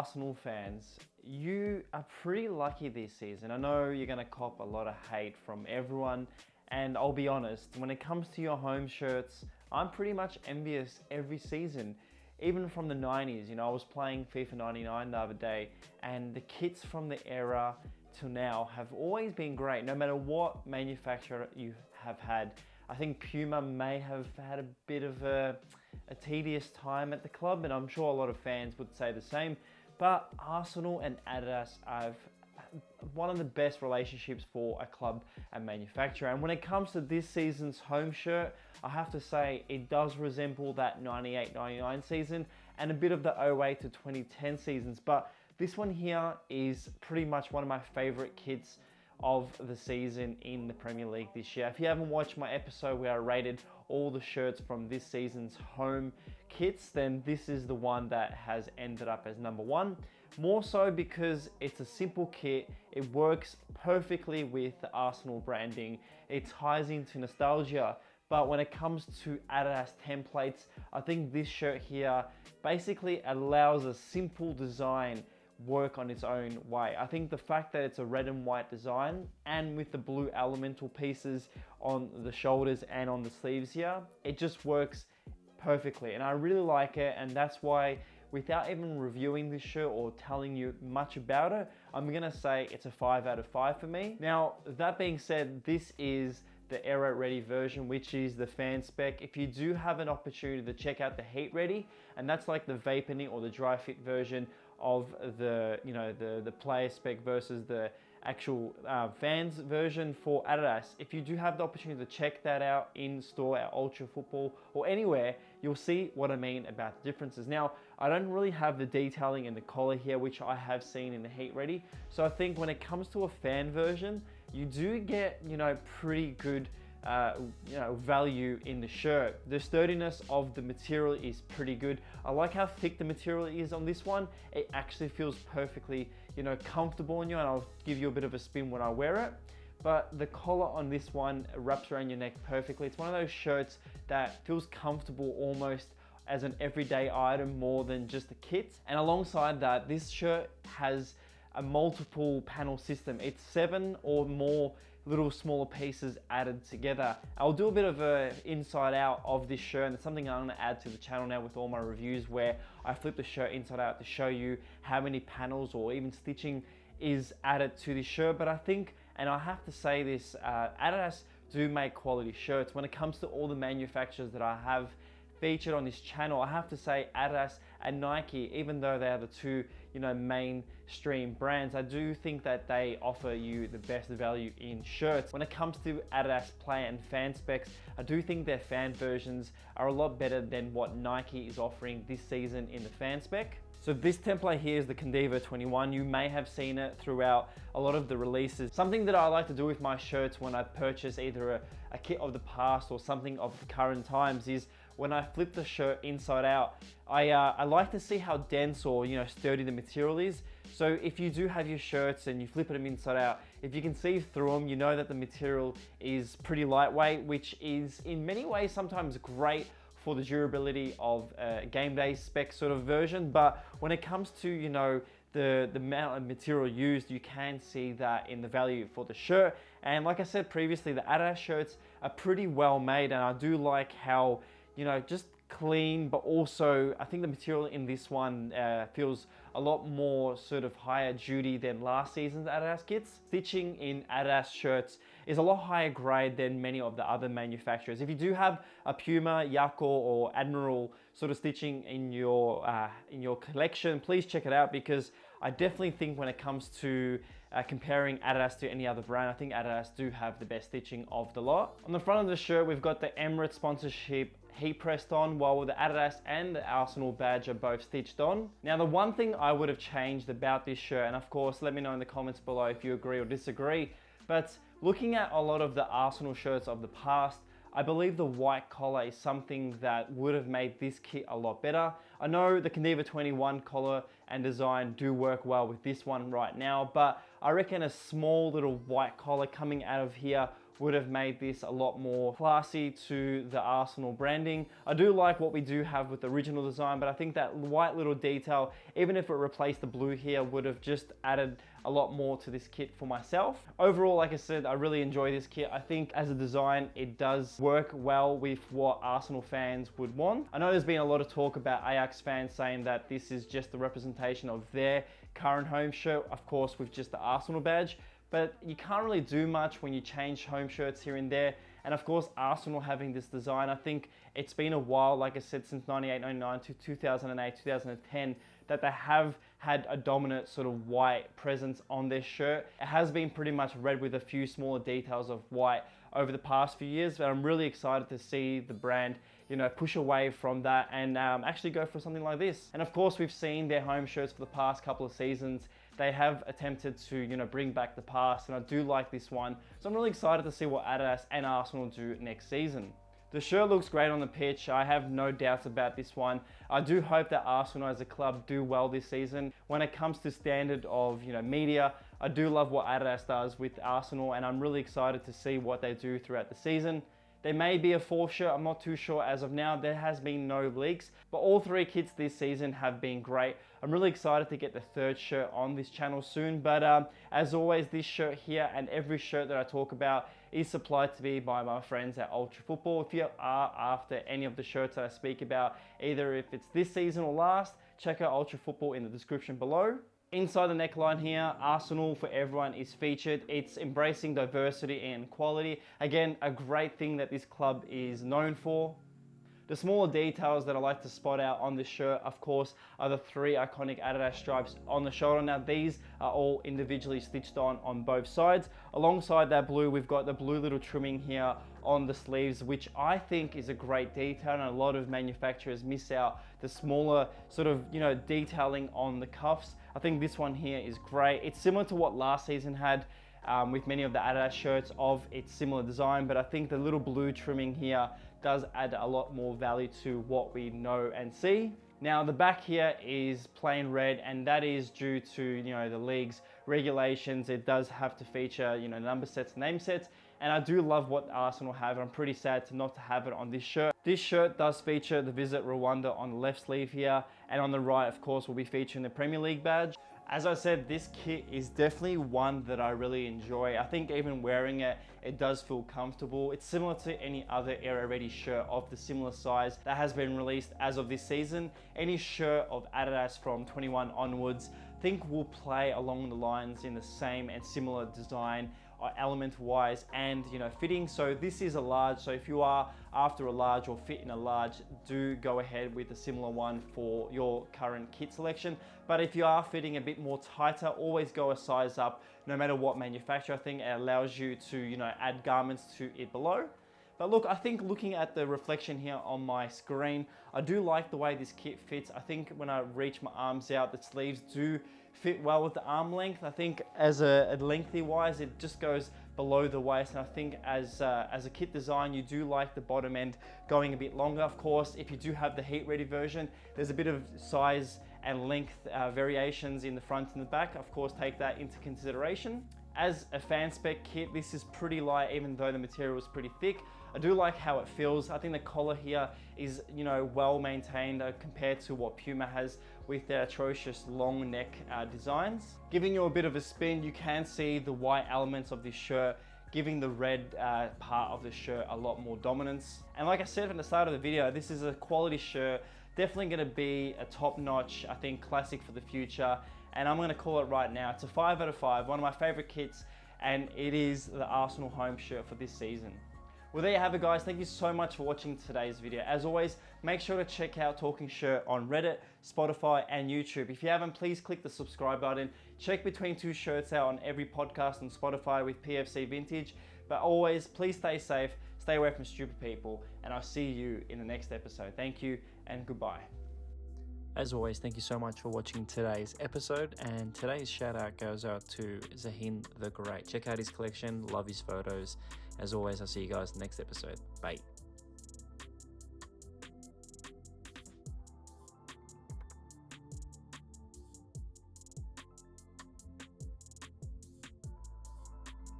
Arsenal fans, you are pretty lucky this season. I know you're going to cop a lot of hate from everyone, and I'll be honest, when it comes to your home shirts, I'm pretty much envious every season. Even from the 90s, I was playing FIFA 99 the other day, and the kits from the era till now have always been great, no matter what manufacturer you have had. I think Puma may have had a bit of a tedious time at the club, and I'm sure a lot of fans would say the same, but Arsenal and Adidas have one of the best relationships for a club and manufacturer. And when it comes to this season's home shirt, I have to say it does resemble that 98-99 season and a bit of the 08 to 2010 seasons, but this one here is pretty much one of my favorite kits of the season in the Premier League this year. If you haven't watched my episode where I rated all the shirts from this season's home kits, then this is the one that has ended up as number one. More so because it's a simple kit, it works perfectly with the Arsenal branding, it ties into nostalgia. But when it comes to Adidas templates, I think this shirt here basically allows a simple design work on its own way. I think the fact that it's a red and white design and with the blue elemental pieces on the shoulders and on the sleeves here, it just works perfectly, and I really like it. And that's why, without even reviewing this shirt or telling you much about it, I'm gonna say it's a 5 out of 5 for me. Now, that being said, this is the Aero Ready version, which is the fan spec. If you do have an opportunity to check out the Heat Ready, and that's like the vapor or the dry fit version of the the player spec versus the actual fans version for Adidas. If you do have the opportunity to check that out in store at Ultra Football or anywhere, you'll see what I mean about the differences. Now, I don't really have the detailing in the collar here, which I have seen in the Heat Ready. So I think when it comes to a fan version, you do get, pretty good value in the shirt. The sturdiness of the material is pretty good. I like how thick the material is on this one. It actually feels perfectly, comfortable on you, and I'll give you a bit of a spin when I wear it. But the collar on this one wraps around your neck perfectly. It's one of those shirts that feels comfortable almost as an everyday item more than just a kit. And alongside that, this shirt has a multiple panel system. It's 7 or more little smaller pieces added together. I'll do a bit of a inside out of this shirt, and it's something I'm gonna add to the channel now with all my reviews, where I flip the shirt inside out to show you how many panels or even stitching is added to this shirt. But I think, and I have to say this, Adidas do make quality shirts. When it comes to all the manufacturers that I have featured on this channel, I have to say Adidas and Nike, even though they are the two mainstream brands, I do think that they offer you the best value in shirts. When it comes to Adidas player and fan specs, I do think their fan versions are a lot better than what Nike is offering this season in the fan spec. So this template here is the Condiva 21. You may have seen it throughout a lot of the releases. Something that I like to do with my shirts when I purchase either a kit of the past or something of the current times is when I flip the shirt inside out, I like to see how dense or sturdy the material is. So if you do have your shirts and you flip them inside out, if you can see through them, you know that the material is pretty lightweight, which is in many ways sometimes great for the durability of a game day spec sort of version. But when it comes to the amount of material used, you can see that in the value for the shirt. And like I said previously, the Adidas shirts are pretty well made, and I do like how just clean, but also I think the material in this one feels a lot more sort of higher duty than last season's Adidas kits. Stitching in Adidas shirts is a lot higher grade than many of the other manufacturers. If you do have a Puma, Yako or Admiral sort of stitching in your collection, please check it out, because I definitely think when it comes to comparing Adidas to any other brand, I think Adidas do have the best stitching of the lot. On the front of the shirt, we've got the Emirates sponsorship heat pressed on, while the Adidas and the Arsenal badge are both stitched on. Now, the one thing I would have changed about this shirt, and of course, let me know in the comments below if you agree or disagree, but looking at a lot of the Arsenal shirts of the past, I believe the white collar is something that would have made this kit a lot better. I know the Condiva 21 collar and design do work well with this one right now, but I reckon a small little white collar coming out of here would have made this a lot more classy to the Arsenal branding. I do like what we do have with the original design, but I think that white little detail, even if it replaced the blue here, would have just added a lot more to this kit for myself. Overall, like I said, I really enjoy this kit. I think as a design, it does work well with what Arsenal fans would want. I know there's been a lot of talk about Ajax fans saying that this is just the representation of their current home shirt, of course, with just the Arsenal badge. But you can't really do much when you change home shirts here and there. And of course, Arsenal having this design, I think it's been a while, like I said, since 98-99 to 2008, 2010, that they have had a dominant sort of white presence on their shirt. It has been pretty much red with a few smaller details of white over the past few years, but I'm really excited to see the brand, you know, push away from that and actually go for something like this. And of course, we've seen their home shirts for the past couple of seasons. They have attempted to, you know, bring back the past, and I do like this one. So I'm really excited to see what Adidas and Arsenal do next season. The shirt looks great on the pitch. I have no doubts about this one. I do hope that Arsenal as a club do well this season. When it comes to standard of, you know, media, I do love what Adidas does with Arsenal, and I'm really excited to see what they do throughout the season. There may be a fourth shirt, I'm not too sure as of now. There has been no leaks, but all three kits this season have been great. I'm really excited to get the third shirt on this channel soon, but as always, this shirt here and every shirt that I talk about is supplied to me by my friends at Ultra Football. If you are after any of the shirts that I speak about, either if it's this season or last, check out Ultra Football in the description below. Inside the neckline here, Arsenal for everyone is featured. It's embracing diversity and equality. Again, a great thing that this club is known for. The smaller details that I like to spot out on this shirt, of course, are the three iconic Adidas stripes on the shoulder. Now, these are all individually stitched on both sides. Alongside that blue, we've got the blue little trimming here on the sleeves, which I think is a great detail, and a lot of manufacturers miss out the smaller sort of, you know, detailing on the cuffs. I think this one here is great. It's similar to what last season had with many of the Adidas shirts of its similar design, but I think the little blue trimming here does add a lot more value to what we know and see. Now the back here is plain red, and that is due to, you know, the league's regulations. It does have to feature, you know, number sets, name sets, and I do love what Arsenal have. I'm pretty sad to not have it on this shirt. This shirt does feature the Visit Rwanda on the left sleeve here, and on the right, of course, will be featuring the Premier League badge. As I said, this kit is definitely one that I really enjoy. I think even wearing it, it does feel comfortable. It's similar to any other era ready shirt of the similar size that has been released as of this season. Any shirt of Adidas from 21 onwards, I think will play along the lines in the same and similar design, element wise and, you know, fitting. So this is a large, so if you are after a large or fit in a large, do go ahead with a similar one for your current kit selection. But if you are fitting a bit more tighter, always go a size up no matter what manufacturer. I think it allows you to, you know, add garments to it below. But look, I think looking at the reflection here on my screen, I do like the way this kit fits. I think when I reach my arms out, the sleeves do fit well with the arm length. I think as a lengthy wise, it just goes below the waist. And I think as a kit design, you do like the bottom end going a bit longer. Of course, if you do have the heat ready version, there's a bit of size and length variations in the front and the back. Of course, take that into consideration. As a fan spec kit, this is pretty light, even though the material is pretty thick. I do like how it feels. I think the collar here is, you know, well maintained compared to what Puma has with their atrocious long neck designs. Giving you a bit of a spin, you can see the white elements of this shirt, giving the red part of the shirt a lot more dominance. And like I said from the start of the video, this is a quality shirt, definitely gonna be a top-notch, I think, classic for the future. And I'm gonna call it right now. It's a 5 out of 5, one of my favorite kits, and it is the Arsenal home shirt for this season. Well, there you have it, guys. Thank you so much for watching today's video. As always, make sure to check out Talking Shirt on Reddit, Spotify, and YouTube. If you haven't, please click the subscribe button. Check Between Two Shirts out on every podcast on Spotify with PFC Vintage. But always, please stay safe, stay away from stupid people, and I'll see you in the next episode. Thank you, and goodbye. As always, thank you so much for watching today's episode, and today's shout out goes out to Zahin the Great. Check out his collection, love his photos. As always, I'll see you guys in the next episode. Bye.